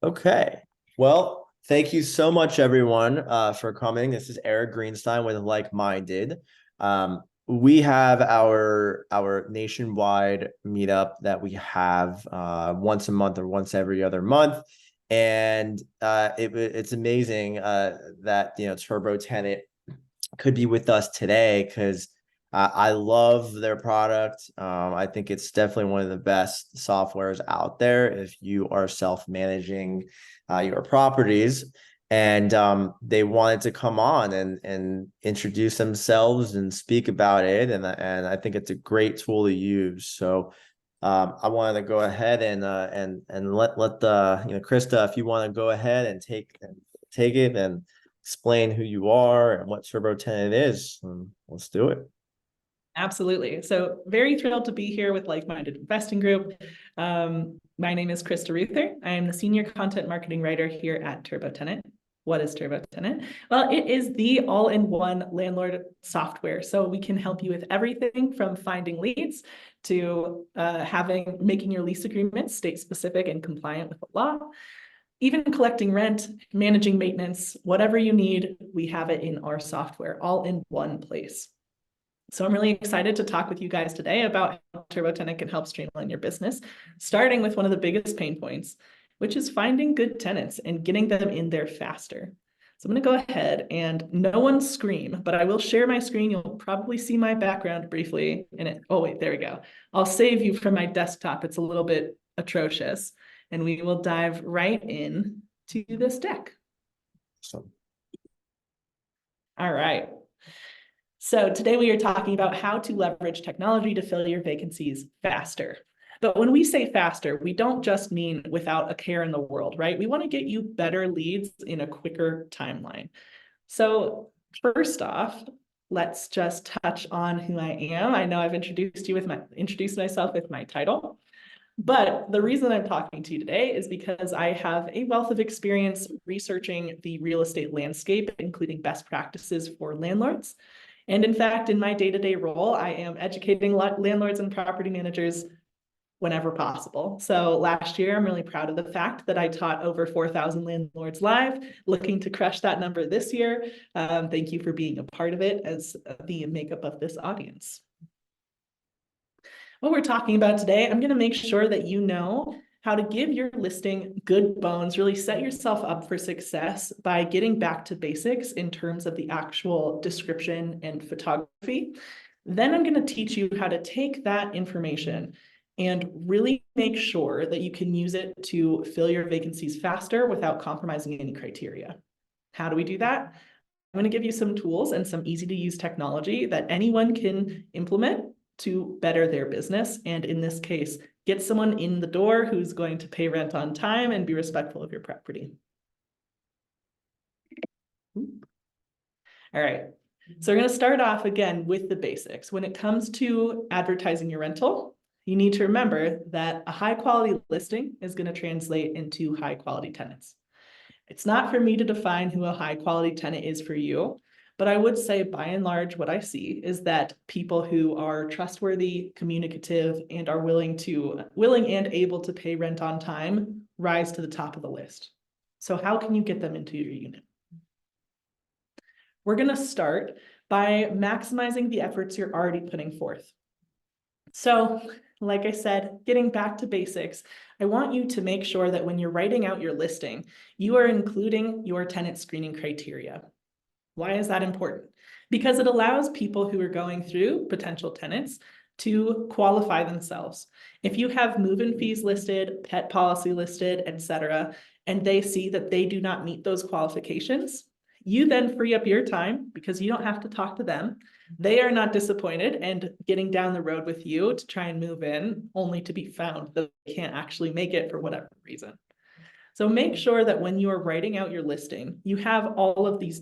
Okay. Well, thank you so much, everyone, for coming. This is Eric Greenstein with Likeminded. We have our nationwide meetup that we have once a month or once every other month, and it's amazing that TurboTenant could be with us today because I love their product. I think it's definitely one of the best softwares out there if you are self-managing your properties. And they wanted to come on and introduce themselves and speak about it. And I think it's a great tool to use. So I wanted to go ahead and let the Krista, if you want to go ahead and take it and explain who you are and what TurboTenant is. Let's do it. Absolutely. So very thrilled to be here with Like-Minded Investing Group. My name is Krista Ruther. I am the senior content marketing writer here at TurboTenant. What is TurboTenant? Well, it is the all-in-one landlord software. So we can help you with everything from finding leads to making your lease agreements state specific and compliant with the law, even collecting rent, managing maintenance, whatever you need, we have it in our software, all in one place. So I'm really excited to talk with you guys today about how TurboTenant can help streamline your business, starting with one of the biggest pain points, which is finding good tenants and getting them in there faster. So I'm going to go ahead and no one scream, but I will share my screen. You'll probably see my background briefly in it. Oh, wait, there we go. I'll save you from my desktop. It's a little bit atrocious. And we will dive right in to this deck. So, all right. So today we are talking about how to leverage technology to fill your vacancies faster. But when we say faster, we don't just mean without a care in the world, right? We want to get you better leads in a quicker timeline. So first off, let's just touch on who I am. I know I've introduced myself with my title. But the reason I'm talking to you today is because I have a wealth of experience researching the real estate landscape, including best practices for landlords. And in fact, in my day-to-day role, I am educating landlords and property managers whenever possible. So last year, I'm really proud of the fact that I taught over 4,000 landlords live, looking to crush that number this year. Thank you for being a part of it as the makeup of this audience. What we're talking about today, I'm going to make sure that you know how to give your listing good bones, really set yourself up for success by getting back to basics in terms of the actual description and photography. Then I'm going to teach you how to take that information and really make sure that you can use it to fill your vacancies faster without compromising any criteria. How do we do that? I'm going to give you some tools and some easy to use technology that anyone can implement to better their business. And in this case, get someone in the door who's going to pay rent on time and be respectful of your property. All right. So we're going to start off again with the basics. When it comes to advertising your rental, you need to remember that a high quality listing is going to translate into high quality tenants. It's not for me to define who a high quality tenant is for you, but I would say by and large, what I see is that people who are trustworthy, communicative, and are willing and able to pay rent on time rise to the top of the list. So how can you get them into your unit? We're going to start by maximizing the efforts you're already putting forth. So, like I said, getting back to basics, I want you to make sure that when you're writing out your listing, you are including your tenant screening criteria. Why is that important? Because it allows people who are going through potential tenants to qualify themselves. If you have move-in fees listed, pet policy listed, etc., and they see that they do not meet those qualifications, you then free up your time because you don't have to talk to them. They are not disappointed and getting down the road with you to try and move in, only to be found that they can't actually make it for whatever reason. So make sure that when you are writing out your listing, you have all of these,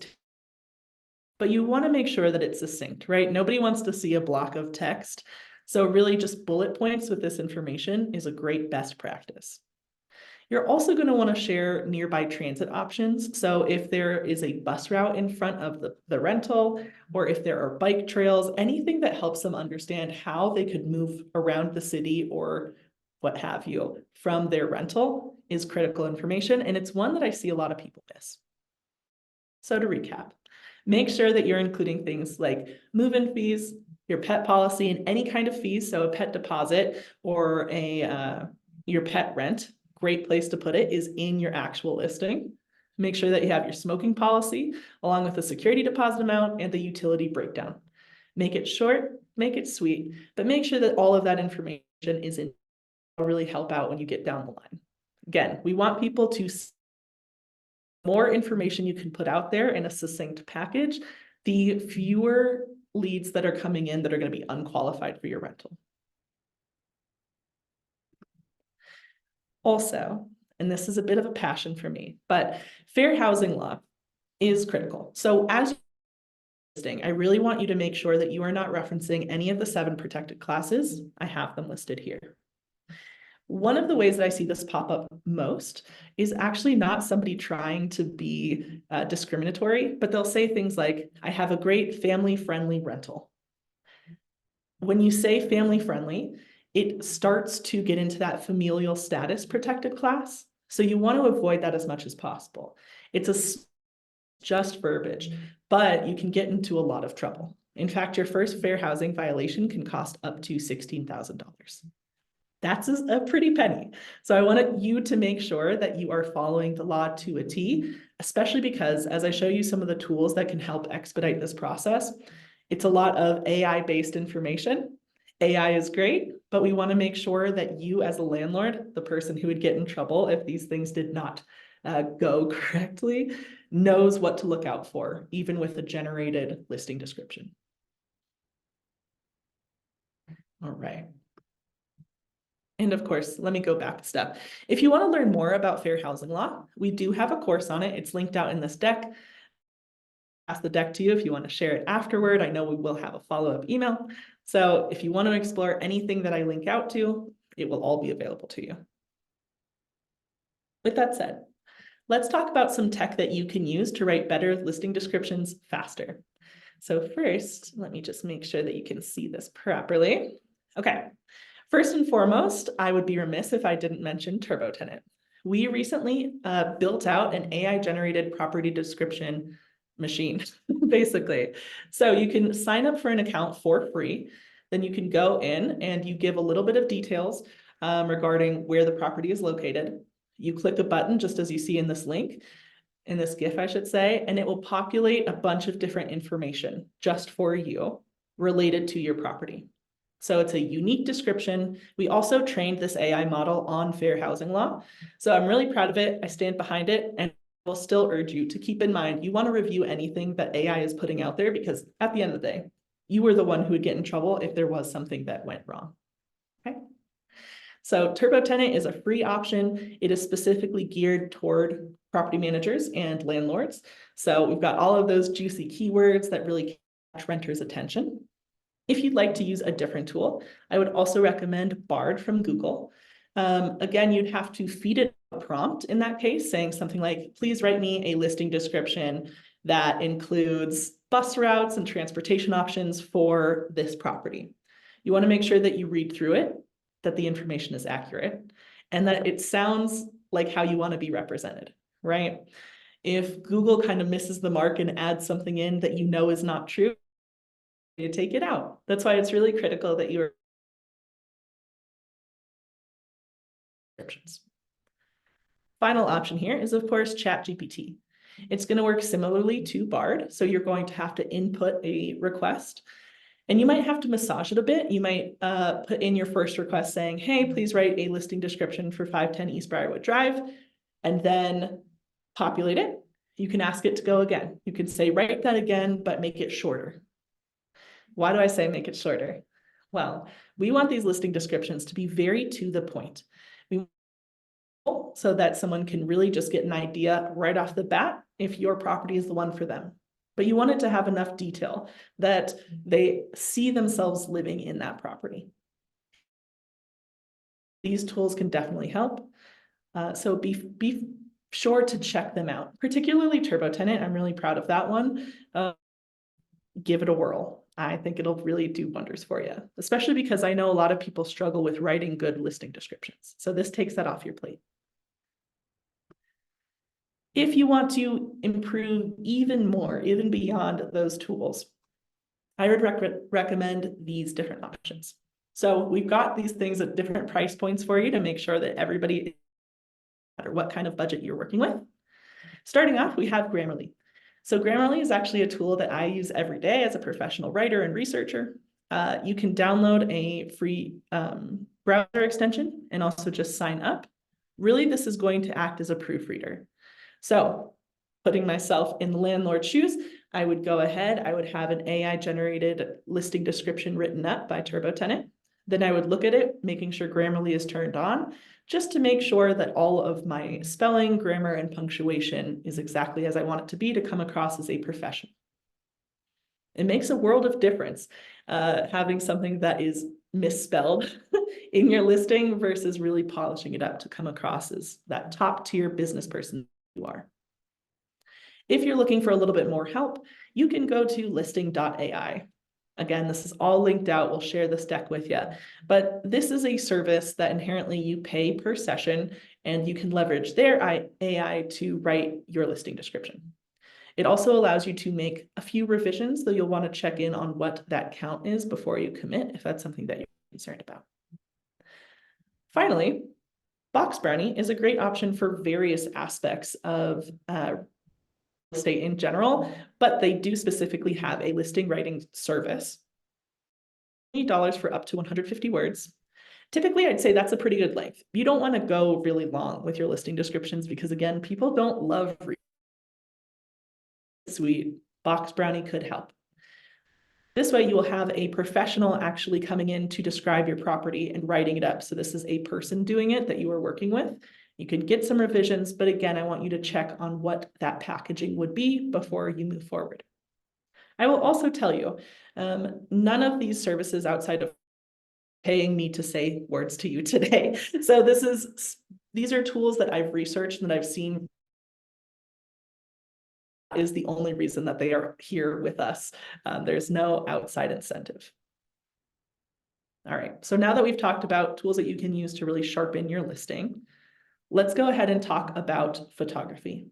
but you want to make sure that it's succinct, right? Nobody wants to see a block of text. So really just bullet points with this information is a great best practice. You're also going to want to share nearby transit options. So if there is a bus route in front of the rental, or if there are bike trails, anything that helps them understand how they could move around the city or what have you from their rental is critical information, and it's one that I see a lot of people miss. So to recap, make sure that you're including things like move-in fees, your pet policy, and any kind of fees, so a pet deposit or your pet rent. Great place to put it is in your actual listing. Make sure that you have your smoking policy along with the security deposit amount and the utility breakdown. Make it short, make it sweet, but make sure that all of that information is in. Will really help out when you get down the line. Again, we want people to more information you can put out there in a succinct package, the fewer leads that are coming in that are going to be unqualified for your rental. Also, and this is a bit of a passion for me, but fair housing law is critical. So as I really want you to make sure that you are not referencing any of the 7 protected classes. I have them listed here. One of the ways that I see this pop up most is actually not somebody trying to be discriminatory, but they'll say things like, I have a great family-friendly rental. When you say family-friendly, it starts to get into that familial status protected class. So you want to avoid that as much as possible. It's just verbiage, but you can get into a lot of trouble. In fact, your first fair housing violation can cost up to $16,000. That's a pretty penny. So I wanted you to make sure that you are following the law to a T, especially because as I show you some of the tools that can help expedite this process, it's a lot of AI-based information. AI is great, but we want to make sure that you as a landlord, the person who would get in trouble if these things did not go correctly, knows what to look out for, even with a generated listing description. All right. And of course, let me go back a step. If you want to learn more about fair housing law, we do have a course on it. It's linked out in this deck. Pass the deck to you if you want to share it afterward. I know we will have a follow-up email. So if you want to explore anything that I link out to, it will all be available to you. With that said, let's talk about some tech that you can use to write better listing descriptions faster. So first, let me just make sure that you can see this properly. Okay. First and foremost, I would be remiss if I didn't mention TurboTenant. We recently built out an AI-generated property description machine, basically. So you can sign up for an account for free. Then you can go in and you give a little bit of details regarding where the property is located. You click a button just as you see in this link, in this GIF, I should say, and it will populate a bunch of different information just for you related to your property. So it's a unique description. We also trained this AI model on fair housing law. So I'm really proud of it. I stand behind it and will still urge you to keep in mind, you want to review anything that AI is putting out there because at the end of the day, you were the one who would get in trouble if there was something that went wrong. Okay. So TurboTenant is a free option. It is specifically geared toward property managers and landlords. So we've got all of those juicy keywords that really catch renters' attention. If you'd like to use a different tool, I would also recommend Bard from Google. Again, you'd have to feed it a prompt in that case, saying something like, please write me a listing description that includes bus routes and transportation options for this property. You want to make sure that you read through it, that the information is accurate, and that it sounds like how you want to be represented, right? If Google kind of misses the mark and adds something in that you know is not true, you take it out. That's why it's really critical that you are descriptions. Final option here is, of course, ChatGPT. It's going to work similarly to Bard. So you're going to have to input a request and you might have to massage it a bit. You might put in your first request saying, hey, please write a listing description for 510 East Briarwood Drive, and then populate it. You can ask it to go again. You can say, write that again, but make it shorter. Why do I say make it shorter? Well, we want these listing descriptions to be very to the point. So that someone can really just get an idea right off the bat if your property is the one for them. But you want it to have enough detail that they see themselves living in that property. These tools can definitely help. So be sure to check them out, particularly TurboTenant. I'm really proud of that one. Give it a whirl. I think it'll really do wonders for you, especially because I know a lot of people struggle with writing good listing descriptions. So this takes that off your plate. If you want to improve even more, even beyond those tools, I would recommend these different options. So we've got these things at different price points for you to make sure that everybody, no matter what kind of budget you're working with. Starting off, we have Grammarly. So Grammarly is actually a tool that I use every day as a professional writer and researcher. You can download a free browser extension and also just sign up. Really, this is going to act as a proofreader. So putting myself in the landlord's shoes, I would go ahead, I would have an AI generated listing description written up by TurboTenant. Then I would look at it, making sure Grammarly is turned on, just to make sure that all of my spelling, grammar, and punctuation is exactly as I want it to be to come across as a professional. It makes a world of difference having something that is misspelled in your listing versus really polishing it up to come across as that top tier business person you are. If you're looking for a little bit more help, you can go to listing.ai. Again, this is all linked out. We'll share this deck with you. But this is a service that inherently you pay per session, and you can leverage their AI to write your listing description. It also allows you to make a few revisions, though you'll want to check in on what that count is before you commit, if that's something that you're concerned about. Finally, Box Brownie is a great option for various aspects of estate in general, but they do specifically have a listing writing service. $20 for up to 150 words. Typically, I'd say that's a pretty good length. You don't want to go really long with your listing descriptions because, again, people don't love reading. Sweet. Box Brownie could help. This way, you will have a professional actually coming in to describe your property and writing it up. So this is a person doing it that you are working with. You can get some revisions, but again, I want you to check on what that packaging would be before you move forward. I will also tell you, none of these services outside of paying me to say words to you today. So these are tools that I've researched and that I've seen is the only reason that they are here with us. There's no outside incentive. All right, so now that we've talked about tools that you can use to really sharpen your listing, let's go ahead and talk about photography.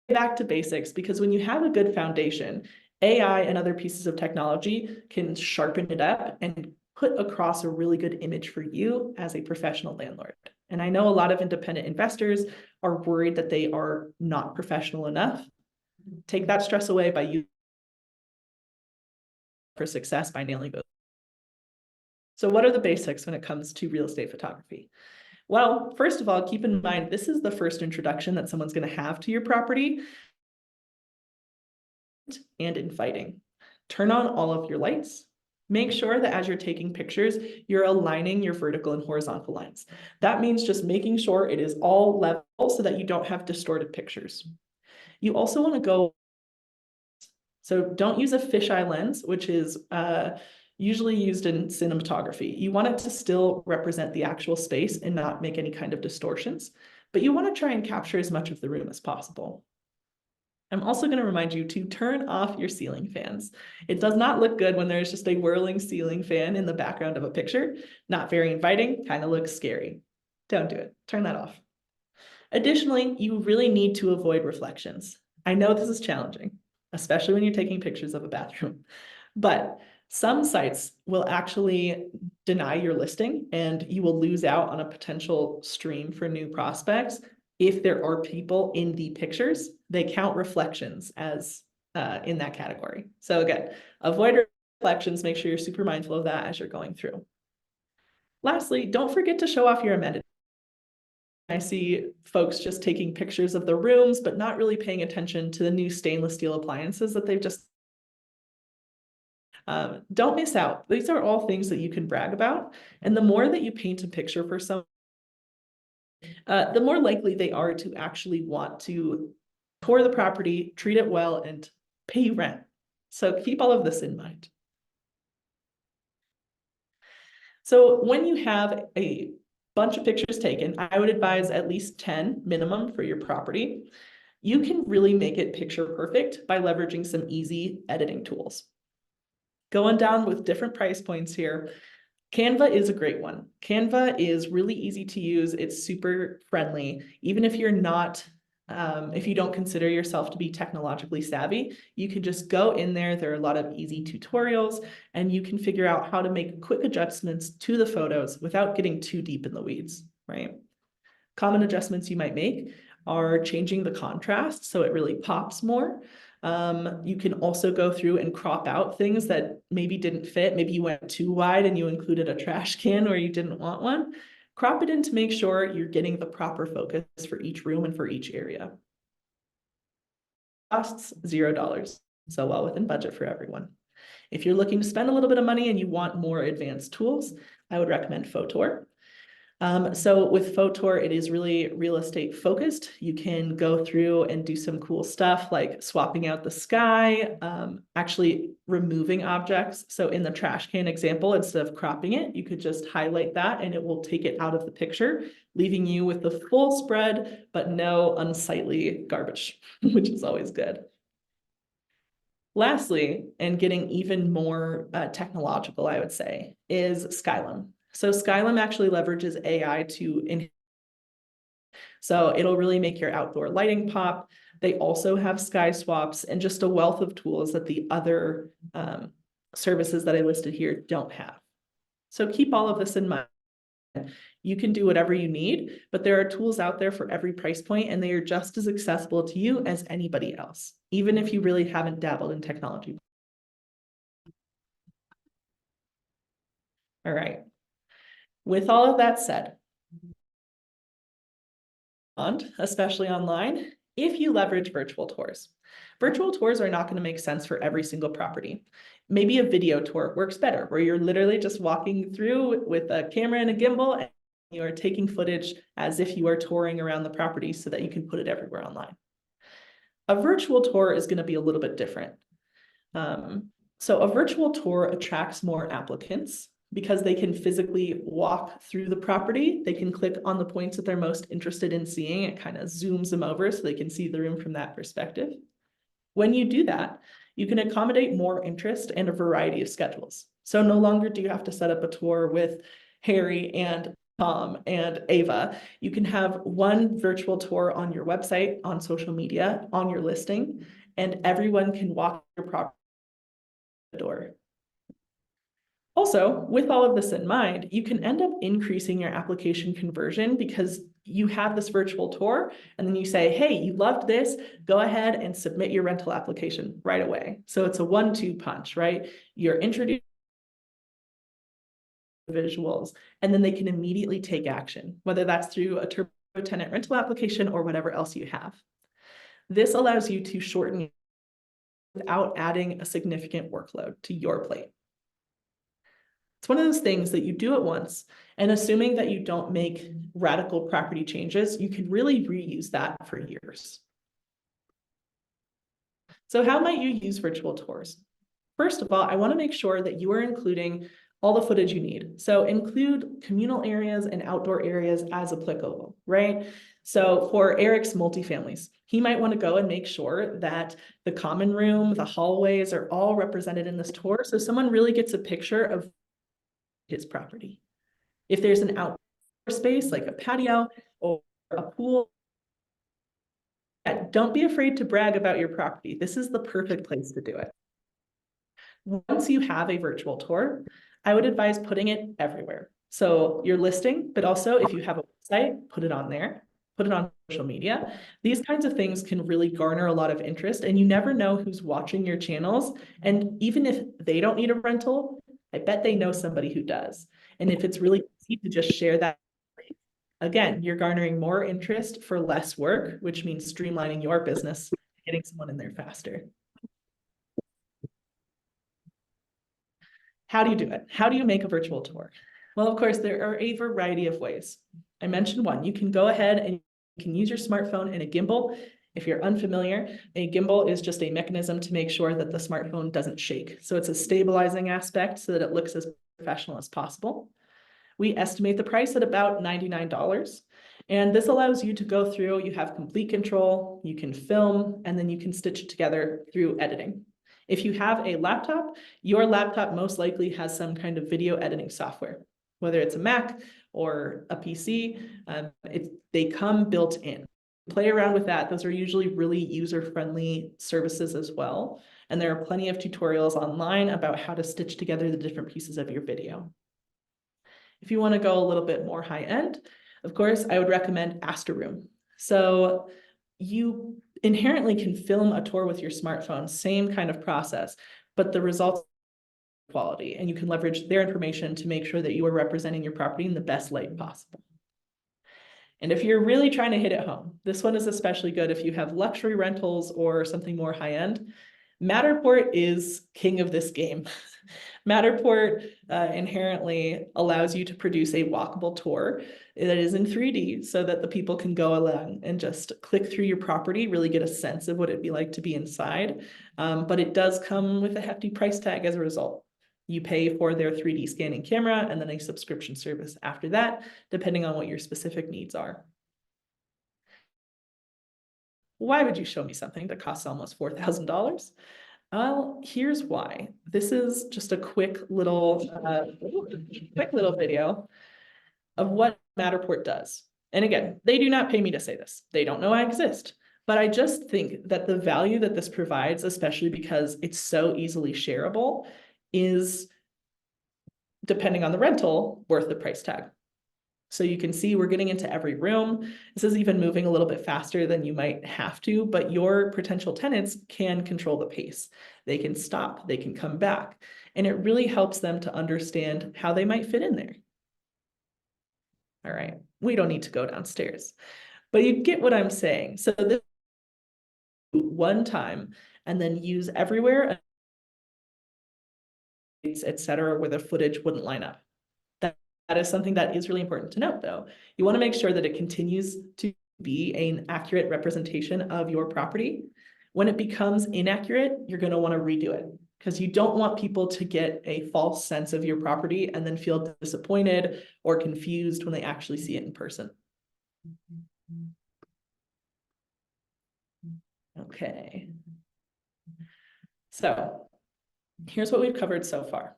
Back to basics, because when you have a good foundation, AI and other pieces of technology can sharpen it up and put across a really good image for you as a professional landlord. And I know a lot of independent investors are worried that they are not professional enough. Take that stress away by using for success by nailing those. So what are the basics when it comes to real estate photography? Well, first of all, keep in mind, this is the first introduction that someone's going to have to your property and inviting. Turn on all of your lights. Make sure that as you're taking pictures, you're aligning your vertical and horizontal lines. That means just making sure it is all level so that you don't have distorted pictures. You also want to go, so don't use a fisheye lens, which is usually used in cinematography. You want it to still represent the actual space and not make any kind of distortions, but you want to try and capture as much of the room as possible. I'm also going to remind you to turn off your ceiling fans. It does not look good when there's just a whirling ceiling fan in the background of a picture. Not very inviting, kind of looks scary. Don't do it. Turn that off. Additionally, you really need to avoid reflections. I know this is challenging, especially when you're taking pictures of a bathroom, but some sites will actually deny your listing and you will lose out on a potential stream for new prospects. If there are people in the pictures, they count reflections as in that category. So again, avoid reflections, make sure you're super mindful of that as you're going through. Lastly, don't forget to show off your amenities. I see folks just taking pictures of the rooms, but not really paying attention to the new stainless steel appliances that they've just don't miss out. These are all things that you can brag about. And the more that you paint a picture for someone, the more likely they are to actually want to tour the property, treat it well, and pay you rent. So keep all of this in mind. So when you have a bunch of pictures taken, I would advise at least 10 minimum for your property. You can really make it picture perfect by leveraging some easy editing tools. Going down with different price points here. Canva is a great one. Canva is really easy to use. It's super friendly. Even if you're not If you don't consider yourself to be technologically savvy, you can just go in there. There are a lot of easy tutorials, and you can figure out how to make quick adjustments to the photos without getting too deep in the weeds, right? Common adjustments you might make are changing the contrast so it really pops more. You can also go through and crop out things that maybe didn't fit. Maybe you went too wide and you included a trash can where you didn't want one. Crop it in to make sure you're getting the proper focus for each room and for each area. Costs $0, so well within budget for everyone. If you're looking to spend a little bit of money and you want more advanced tools, I would recommend Photor. So with Photor, it is really real estate focused. You can go through and do some cool stuff like swapping out the sky, actually removing objects. So in the trash can example, instead of cropping it, you could just highlight that and it will take it out of the picture, leaving you with the full spread, but no unsightly garbage, which is always good. Lastly, and getting even more technological, I would say, is Skylum. So Skylum actually leverages AI so it'll really make your outdoor lighting pop. They also have sky swaps and just a wealth of tools that the other services that I listed here don't have. So keep all of this in mind. You can do whatever you need, but there are tools out there for every price point, and they are just as accessible to you as anybody else, even if you really haven't dabbled in technology. All right. With all of that said, especially online, if you leverage virtual tours. Virtual tours are not going to make sense for every single property. Maybe a video tour works better, where you're literally just walking through with a camera and a gimbal, and you are taking footage as if you are touring around the property so that you can put it everywhere online. A virtual tour is going to be a little bit different. So a virtual tour attracts more applicants because they can physically walk through the property. They can click on the points that they're most interested in seeing. It kind of zooms them over so they can see the room from that perspective. When you do that, you can accommodate more interest and a variety of schedules. So no longer do you have to set up a tour with Harry and Tom and Ava. You can have one virtual tour on your website, on social media, on your listing, and everyone can walk your property door. Also, with all of this in mind, you can end up increasing your application conversion because you have this virtual tour and then you say, hey, you loved this, go ahead and submit your rental application right away. So it's a 1-2 punch, right? You're introducing visuals and then they can immediately take action, whether that's through a TurboTenant rental application or whatever else you have. This allows you to shorten without adding a significant workload to your plate. It's one of those things that you do at once, and assuming that you don't make radical property changes, you can really reuse that for years. So how might you use virtual tours? First of all, I want to make sure that you are including all the footage you need. So include communal areas and outdoor areas as applicable, right? So for Eric's multifamilies, he might want to go and make sure that the common room, the hallways are all represented in this tour. So someone really gets a picture of his property. If there's an outdoor space like a patio or a pool, don't be afraid to brag about your property. This is the perfect place to do it. Once you have a virtual tour, I would advise putting it everywhere. So your listing, but also if you have a website, put it on there, put it on social media. These kinds of things can really garner a lot of interest, and you never know who's watching your channels. And even if they don't need a rental, I bet they know somebody who does. And if it's really easy to just share that, again, you're garnering more interest for less work, which means streamlining your business, getting someone in there faster. How do you do it? How do you make a virtual tour? Well, of course, there are a variety of ways. I mentioned one. You can go ahead and you can use your smartphone and a gimbal. If you're unfamiliar, a gimbal is just a mechanism to make sure that the smartphone doesn't shake. So it's a stabilizing aspect so that it looks as professional as possible. We estimate the price at about $99. And this allows you to go through, you have complete control, you can film, and then you can stitch it together through editing. If you have a laptop, your laptop most likely has some kind of video editing software, whether it's a Mac or a PC, they come built in. Play around with that. Those are usually really user-friendly services as well. And there are plenty of tutorials online about how to stitch together the different pieces of your video. If you want to go a little bit more high-end, of course, I would recommend Room. So you inherently can film a tour with your smartphone, same kind of process, but the results are quality, and you can leverage their information to make sure that you are representing your property in the best light possible. And if you're really trying to hit it home, this one is especially good if you have luxury rentals or something more high-end. Matterport is king of this game. Matterport inherently allows you to produce a walkable tour that is in 3D so that the people can go along and just click through your property, really get a sense of what it'd be like to be inside. But it does come with a hefty price tag as a result. You pay for their 3D scanning camera and then a subscription service after that, depending on what your specific needs are. Why would you show me something that costs almost $4,000? Well, here's why. This is just a quick little video of what Matterport does. And again, they do not pay me to say this. They don't know I exist. But I just think that the value that this provides, especially because it's so easily shareable, is, depending on the rental, worth the price tag. So you can see we're getting into every room. This is even moving a little bit faster than you might have to, but your potential tenants can control the pace. They can stop, they can come back, and it really helps them to understand how they might fit in there. All right, we don't need to go downstairs, but you get what I'm saying. So this one time and then use everywhere, etc., where the footage wouldn't line up. That is something that is really important to note, though. You want to make sure that it continues to be an accurate representation of your property. When it becomes inaccurate, you're going to want to redo it because you don't want people to get a false sense of your property and then feel disappointed or confused when they actually see it in person. Okay. So here's what we've covered so far.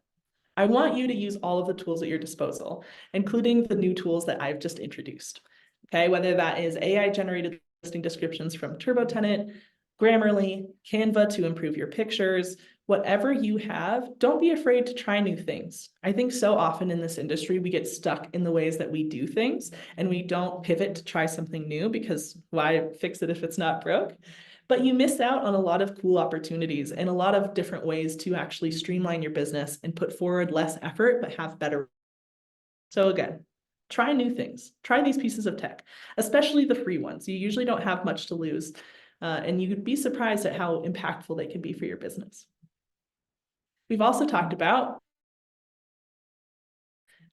I want you to use all of the tools at your disposal, including the new tools that I've just introduced. Okay, whether that is AI-generated listing descriptions from TurboTenant, Grammarly, Canva to improve your pictures, whatever you have, don't be afraid to try new things. I think so often in this industry, we get stuck in the ways that we do things and we don't pivot to try something new because why fix it if it's not broke? But you miss out on a lot of cool opportunities and a lot of different ways to actually streamline your business and put forward less effort, but have better. So again, try new things. Try these pieces of tech, especially the free ones. You usually don't have much to lose, and you'd be surprised at how impactful they can be for your business. We've also talked about,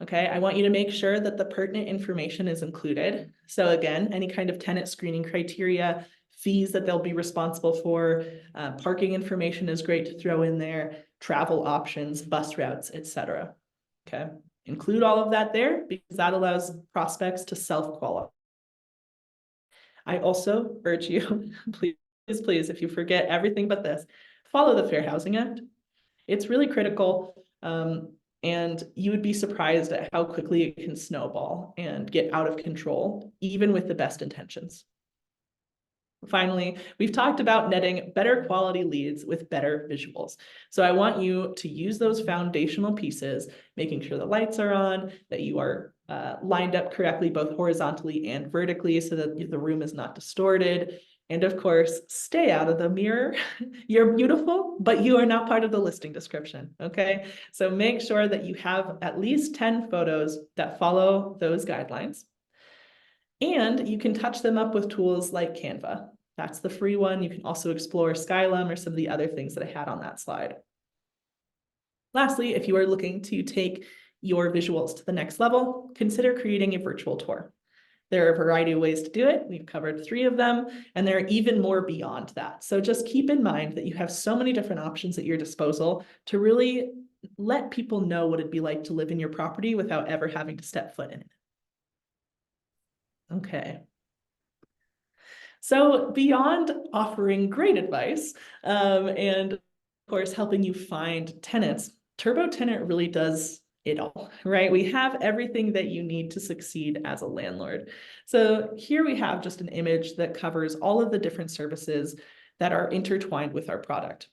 okay, I want you to make sure that the pertinent information is included. So again, any kind of tenant screening criteria, fees that they'll be responsible for, parking information is great to throw in there, travel options, bus routes, etc. Okay, include all of that there because that allows prospects to self-qualify. I also urge you, please, if you forget everything but this, follow the Fair Housing Act. It's really critical, and you would be surprised at how quickly it can snowball and get out of control, even with the best intentions. Finally, we've talked about netting better quality leads with better visuals. So I want you to use those foundational pieces, making sure the lights are on, that you are lined up correctly, both horizontally and vertically, so that the room is not distorted. And of course, stay out of the mirror. You're beautiful, but you are not part of the listing description, okay? So make sure that you have at least 10 photos that follow those guidelines. And you can touch them up with tools like Canva. That's the free one. You can also explore Skylum or some of the other things that I had on that slide. Lastly, if you are looking to take your visuals to the next level, consider creating a virtual tour. There are a variety of ways to do it. We've covered 3 of them, and there are even more beyond that. So just keep in mind that you have so many different options at your disposal to really let people know what it'd be like to live in your property without ever having to step foot in it. Okay. So beyond offering great advice and of course helping you find tenants, TurboTenant really does it all, right? We have everything that you need to succeed as a landlord. So here we have just an image that covers all of the different services that are intertwined with our product.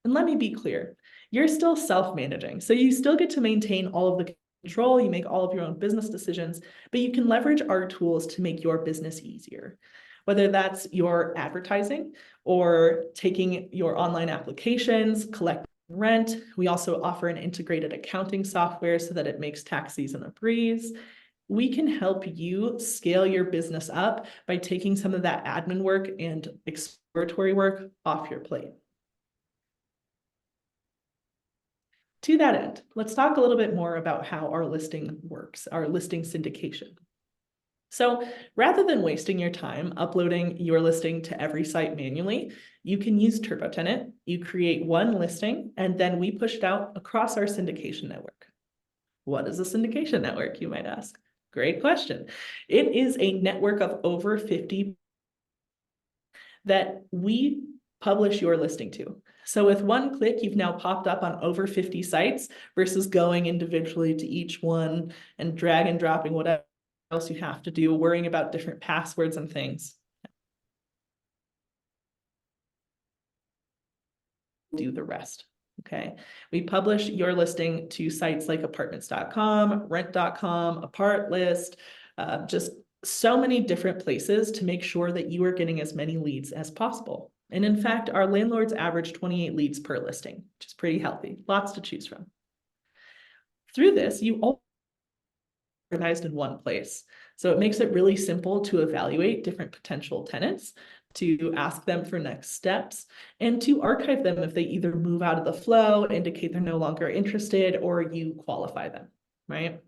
And let me be clear, you're still self-managing. So you still get to maintain all of the control, you make all of your own business decisions, but you can leverage our tools to make your business easier. Whether that's your advertising or taking your online applications, collecting rent. We also offer an integrated accounting software so that it makes tax season a breeze. We can help you scale your business up by taking some of that admin work and exploratory work off your plate. To that end, let's talk a little bit more about how our listing works, our listing syndication. So rather than wasting your time uploading your listing to every site manually, you can use TurboTenant. You create one listing, and then we push it out across our syndication network. What is a syndication network, you might ask? Great question. It is a network of over 50 that we publish your listing to. So with one click, you've now popped up on over 50 sites versus going individually to each one and drag and dropping whatever else you have to do, worrying about different passwords and things. Do the rest. Okay. We publish your listing to sites like apartments.com, rent.com, ApartList, just so many different places to make sure that you are getting as many leads as possible. And in fact, our landlords average 28 leads per listing, which is pretty healthy. Lots to choose from. Through this, you all organized in one place. So it makes it really simple to evaluate different potential tenants, to ask them for next steps, and to archive them if they either move out of the flow, indicate they're no longer interested, or you qualify them, right?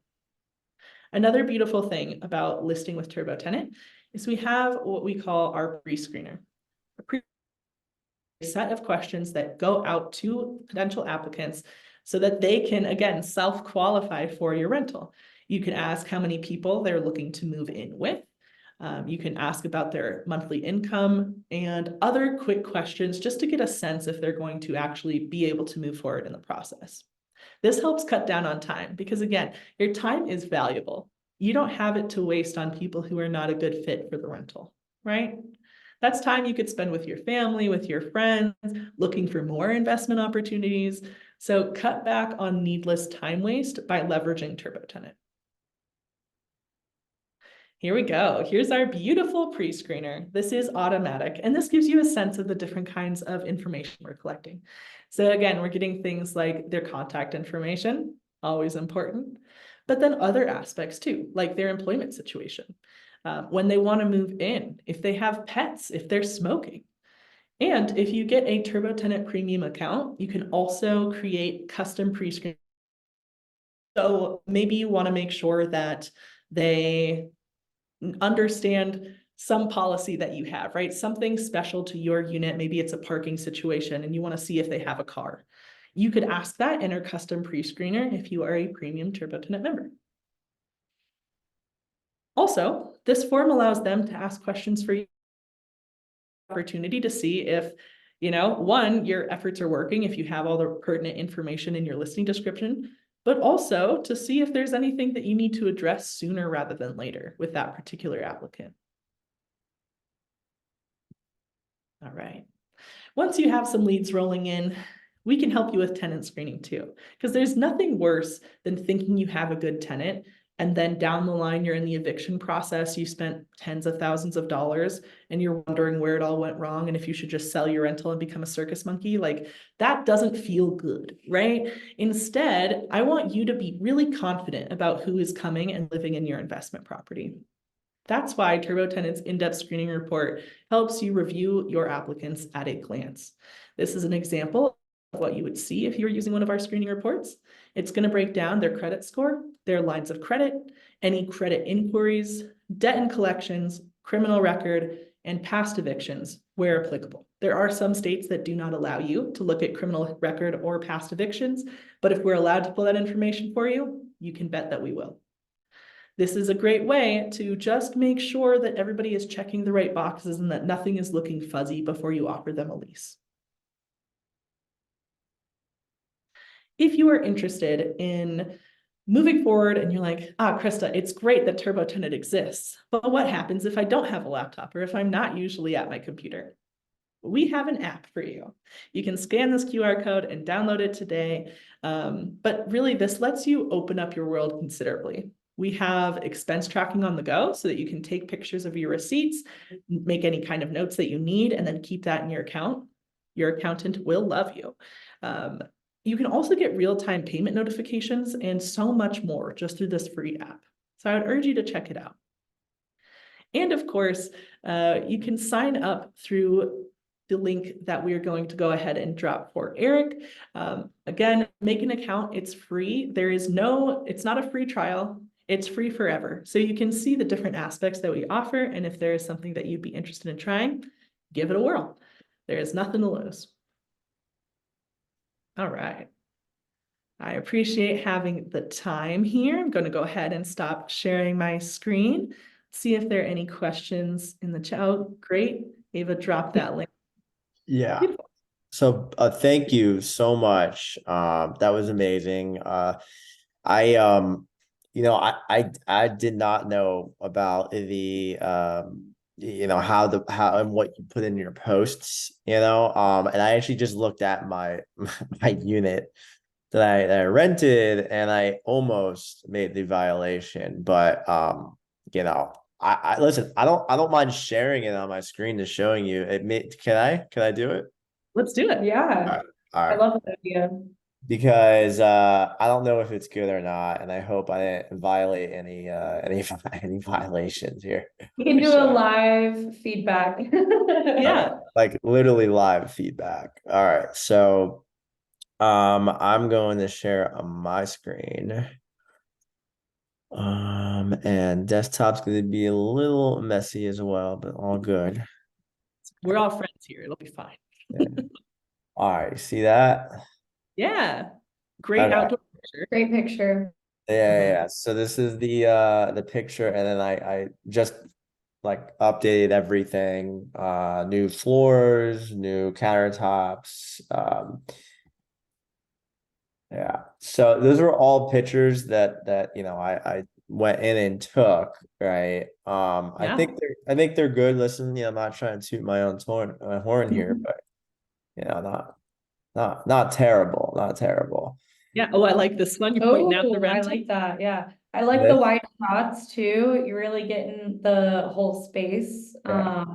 Another beautiful thing about listing with TurboTenant is we have what we call our pre-screener. A set of questions that go out to potential applicants so that they can, again, self-qualify for your rental. You can ask how many people they're looking to move in with. You can ask about their monthly income and other quick questions just to get a sense if they're going to actually be able to move forward in the process. This helps cut down on time because, again, your time is valuable. You don't have it to waste on people who are not a good fit for the rental, right? That's time you could spend with your family, with your friends, looking for more investment opportunities. So cut back on needless time waste by leveraging TurboTenant. Here we go. Here's our beautiful pre-screener. This is automatic, and this gives you a sense of the different kinds of information we're collecting. So again, we're getting things like their contact information, always important, but then other aspects too, like their employment situation, when they want to move in, if they have pets, if they're smoking. And if you get a TurboTenant premium account, you can also create custom pre-screen. So maybe you want to make sure that they understand some policy that you have, right? Something special to your unit. Maybe it's a parking situation and you want to see if they have a car. You could ask that in our custom pre-screener if you are a premium TurboTenant member. Also, this form allows them to ask questions for you. Opportunity to see if, one, your efforts are working, if you have all the pertinent information in your listing description, but also to see if there's anything that you need to address sooner rather than later with that particular applicant. All right. Once you have some leads rolling in, we can help you with tenant screening too, because there's nothing worse than thinking you have a good tenant and then down the line you're in the eviction process, you spent tens of thousands of dollars and you're wondering where it all went wrong and if you should just sell your rental and become a circus monkey. Like, that doesn't feel good, right? Instead, I want you to be really confident about who is coming and living in your investment property. That's why TurboTenant's in-depth screening report helps you review your applicants at a glance. This is an example of what you would see if you were using one of our screening reports. It's going to break down their credit score, their lines of credit, any credit inquiries, debt and collections, criminal record, and past evictions where applicable. There are some states that do not allow you to look at criminal record or past evictions, but if we're allowed to pull that information for you, you can bet that we will. This is a great way to just make sure that everybody is checking the right boxes and that nothing is looking fuzzy before you offer them a lease. If you are interested in moving forward and you're like, ah, Krista, it's great that TurboTenant exists, but what happens if I don't have a laptop or if I'm not usually at my computer? We have an app for you. You can scan this QR code and download it today. But really, this lets you open up your world considerably. We have expense tracking on the go so that you can take pictures of your receipts, make any kind of notes that you need, and then keep that in your account. Your accountant will love you. You can also get real-time payment notifications and so much more just through this free app. So I would urge you to check it out. And of course, you can sign up through the link that we are going to go ahead and drop for Eric. Again, make an account, it's free. It's not a free trial, it's free forever. So you can see the different aspects that we offer. And if there is something that you'd be interested in trying, give it a whirl. There is nothing to lose. All right. I appreciate having the time here. I'm going to go ahead and stop sharing my screen. See if there are any questions in the chat. Oh, great. Ava dropped that link. Yeah. Beautiful. So thank you so much. That was amazing. I I did not know about the how and what you put in your posts, and I actually just looked at my my unit that I rented, and I almost made the violation, but I listen, I don't mind sharing it on my screen to showing you. Can I do it? Let's do it. All Yeah. right. All I right. love that idea. Because I don't know if it's good or not, and I hope I didn't violate any violations here. We can do a So, live feedback. Yeah. like literally live feedback. All right, so I'm going to share on my screen. And desktop's going to be a little messy as well, but all good. We're all friends here. It'll be fine. Yeah. All right, see that? Yeah. Great Okay. outdoor picture. Great picture. Yeah. So this is the picture, and then I just like updated everything, new floors, new countertops. Yeah. So those are all pictures that I went in and took, right? Yeah. I think they're good. Listen, I'm not trying to toot my own horn here, Mhm. but not terrible, not terrible. Yeah. Oh, I like this one. You're pointing out the Oh, I rental. like that. Yeah. I like the This, wide shots too. You're really getting the whole space, yeah.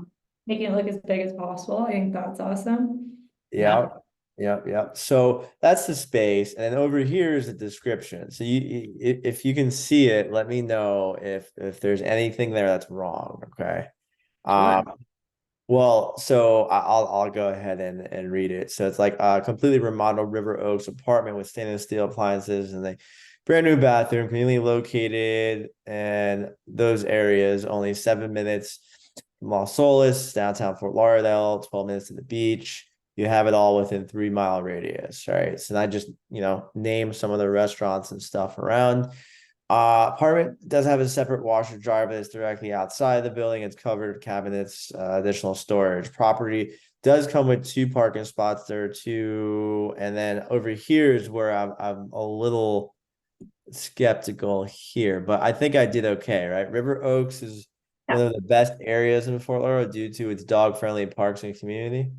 making it look as big as possible. I think that's awesome. Yeah. Yeah. So that's the space. And then over here is the description. So if you can see it, let me know if there's anything there that's wrong. Okay. Sure. Well, so I'll go ahead and read it. So it's like a completely remodeled River Oaks apartment with stainless steel appliances and a brand new bathroom, conveniently located in those areas, only 7 minutes from Los Olas, downtown Fort Lauderdale, 12 minutes to the beach. You have it all within 3 mile radius, right? So I just, name some of the restaurants and stuff around. Apartment does have a separate washer dryer that's directly outside the building. It's covered cabinets, additional storage. Property does come with 2 parking spots. There are two, and then over here is where I'm a little skeptical here, but I think I did okay, right? River Oaks is one Yeah. of the best areas in Fort Lauderdale due to its dog-friendly parks and community.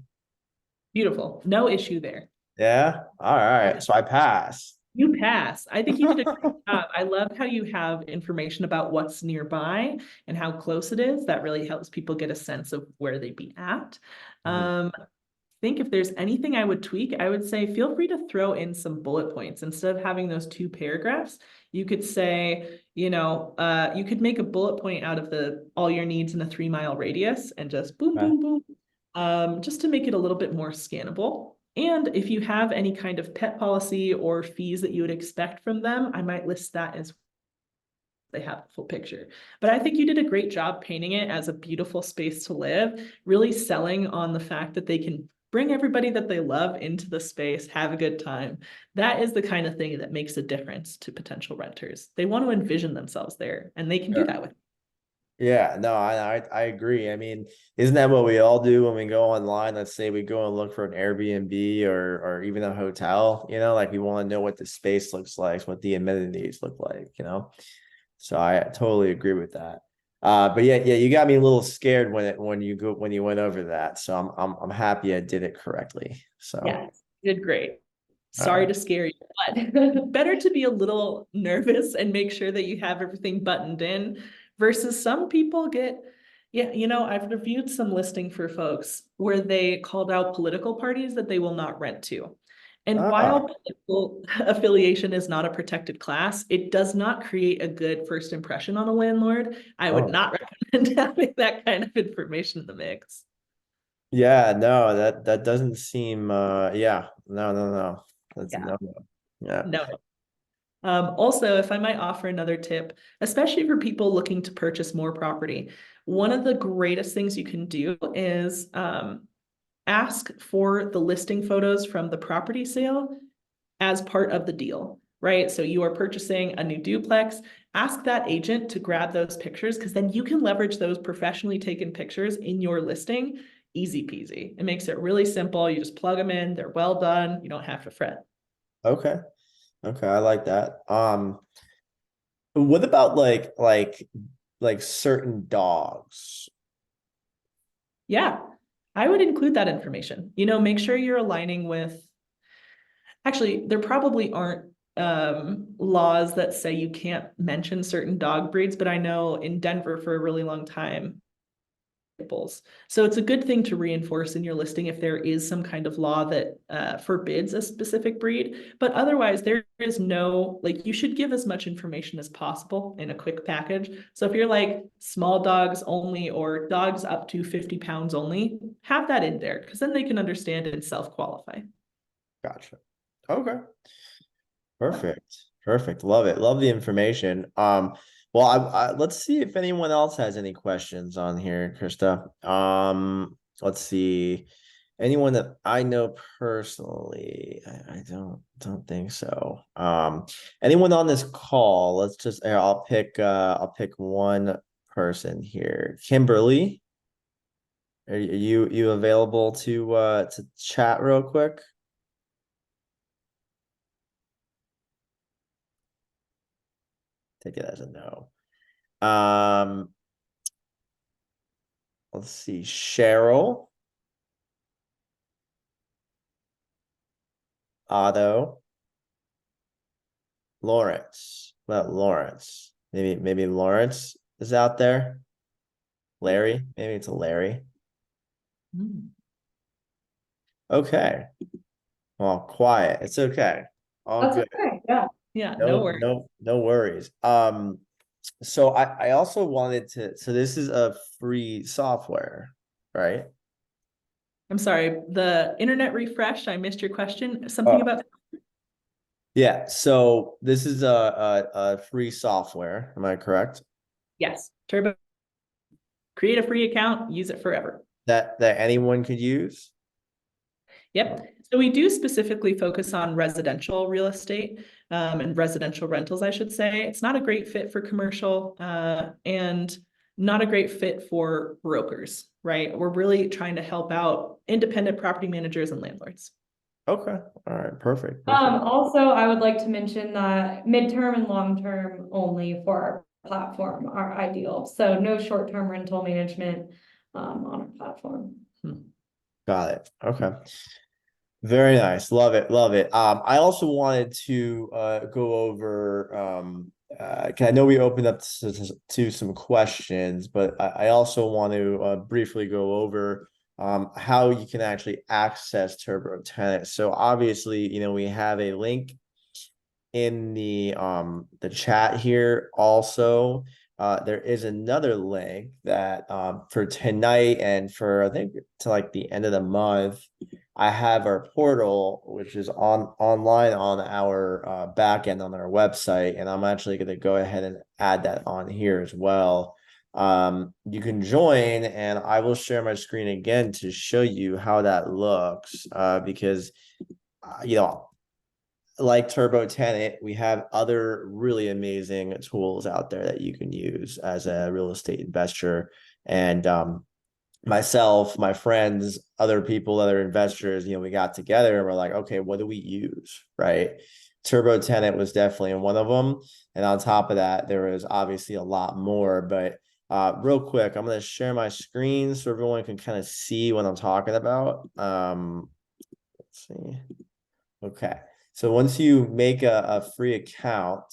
Beautiful. No issue there. Yeah. All right. So I pass. You pass. I think you did a great job. I love how you have information about what's nearby and how close it is. That really helps people get a sense of where they'd be at. I think if there's anything I would tweak, I would say feel free to throw in some bullet points. Instead of having those 2 paragraphs, you could say, you could make a bullet point out of all your needs in a 3 mile radius and just boom, Okay. boom, boom, just to make it a little bit more scannable. And if you have any kind of pet policy or fees that you would expect from them, I might list that as they have the full picture. But I think you did a great job painting it as a beautiful space to live, really selling on the fact that they can bring everybody that they love into the space, have a good time. That is the kind of thing that makes a difference to potential renters. They want to envision themselves there, and they can do Sure. that with. Yeah, no, I agree. I mean, isn't that what we all do when we go online? Let's say we go and look for an Airbnb or even a hotel, like we want to know what the space looks like, what the amenities look like. So I totally agree with that. But yeah, you got me a little scared when you went over that. So I'm happy I did it correctly. So Yes, you did great. all Sorry right. to scare you, but better to be a little nervous and make sure that you have everything buttoned in versus some people get, yeah, I've reviewed some listing for folks where they called out political parties that they will not rent to. And Ah, while political affiliation is not a protected class, it does not create a good first impression on a landlord. I would oh. not recommend having that kind of information in the mix. Yeah, no, that doesn't seem yeah. No. That's Yeah, no. Yeah. no. Also, if I might offer another tip, especially for people looking to purchase more property, one of the greatest things you can do is ask for the listing photos from the property sale as part of the deal, right? So you are purchasing a new duplex, ask that agent to grab those pictures because then you can leverage those professionally taken pictures in your listing. Easy peasy. It makes it really simple. You just plug them in, they're well done. You don't have to fret. Okay. Okay, I like that. What about like certain dogs? Yeah, I would include that information. Make sure you're aligning with, actually, there probably aren't laws that say you can't mention certain dog breeds, but I know in Denver for a really long time, bulls. So it's a good thing to reinforce in your listing if there is some kind of law that forbids a specific breed. But otherwise, there is no, like, you should give as much information as possible in a quick package. So if you're like small dogs only or dogs up to 50 pounds only, have that in there because then they can understand and self-qualify. Gotcha. Okay. Perfect. Perfect. Love it. Love the information. Well, let's see if anyone else has any questions on here, Krista. Let's see. Anyone that I know personally, I don't think so. Anyone on this call, let's just here, I'll pick one person here. Kimberly, are you available to chat real quick? Take it as a no. Um, let's see. Cheryl, Otto, Lawrence. Well, Lawrence. Maybe Lawrence is out there. Larry. Maybe it's a Larry. Mm. Okay. Well, quiet. It's okay. All That's good. okay, yeah. Yeah, no No, worries. no worries. So I also wanted to, so this is a free software, right? I'm sorry, the internet refresh, I missed your question. Something Oh, about, yeah. So this is a free software. Am I correct? yes, Turbo, create a free account, use it forever. That anyone could use? Yep. So we do specifically focus on residential real estate and residential rentals, I should say. It's not a great fit for commercial and not a great fit for brokers, right? We're really trying to help out independent property managers and landlords. Okay. All right. Perfect. Also, I would like to mention that midterm and long-term only for our platform are ideal. So no short-term rental management on our platform. Got it. Okay. Very nice. Love it. Love it. I also wanted to go over 'cause I know we opened up to some questions, but I also want to briefly go over how you can actually access TurboTenant. So obviously, we have a link in the chat here also. There is another link that for tonight and for I think to like the end of the month, I have our portal, which is online on our back end on our website, and I'm actually going to go ahead and add that on here as well. You can join, and I will share my screen again to show you how that looks. Because you know like TurboTenant, we have other really amazing tools out there that you can use as a real estate investor. And myself, my friends, other people, other investors, we got together and we're like, okay, what do we use? Right. TurboTenant was definitely one of them. And on top of that, there was obviously a lot more. But real quick, I'm going to share my screen so everyone can kind of see what I'm talking about. Let's see. Okay. So once you make a free account,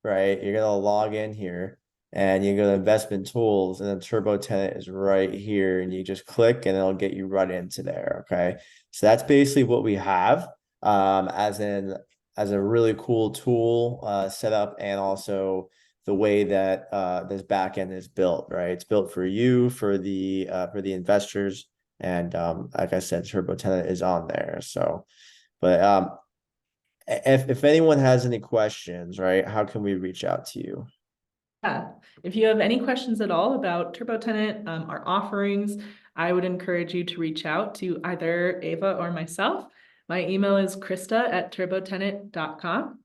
right, you're going to log in here and you go to investment tools, and then TurboTenant is right here, and you just click and it'll get you right into there. Okay. So that's basically what we have as a really cool tool setup, and also the way that this backend is built, right? It's built for you, for the investors, and like I said, TurboTenant is on there. So, but if anyone has any questions, right, how can we reach out to you? Yeah, if you have any questions at all about TurboTenant, our offerings, I would encourage you to reach out to either Ava or myself. My email is krista@turbotenant.com.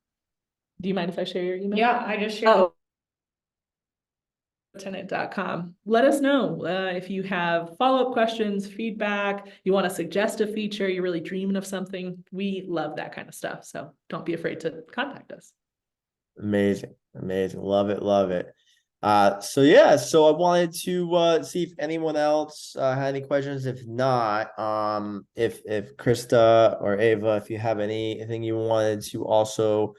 Do you mind if I share your email? Yeah, I just shared. Oh, tenant.com. Let us know if you have follow-up questions, feedback, you want to suggest a feature, you're really dreaming of something. We love that kind of stuff. So don't be afraid to contact us. Amazing, amazing, love it, love it. So yeah, so I wanted to see if anyone else had any questions. If not, if Krista or Ava, if you have anything you wanted to also,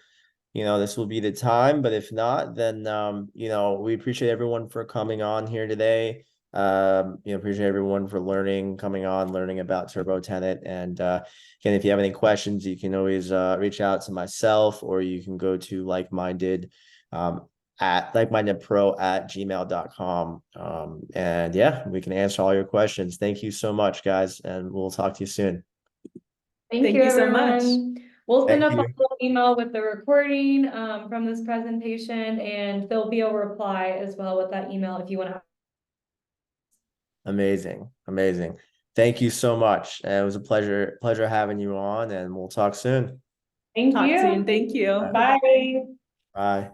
this will be the time. But if not, then we appreciate everyone for coming on here today. Appreciate everyone for learning about TurboTenant. And again, if you have any questions, you can always reach out to myself, or you can go to Likeminded at likemindedpro@gmail.com. And yeah, we can answer all your questions. Thank you so much, guys, and we'll talk to you soon. Thank you, so much. everyone. We'll send a Thank you. follow-up email with the recording from this presentation, and there'll be a reply as well with that email if you want to. Amazing, amazing. Thank you so much. It was a pleasure having you on, and we'll talk soon. Thank Talk you. soon. Thank you. Bye. Bye.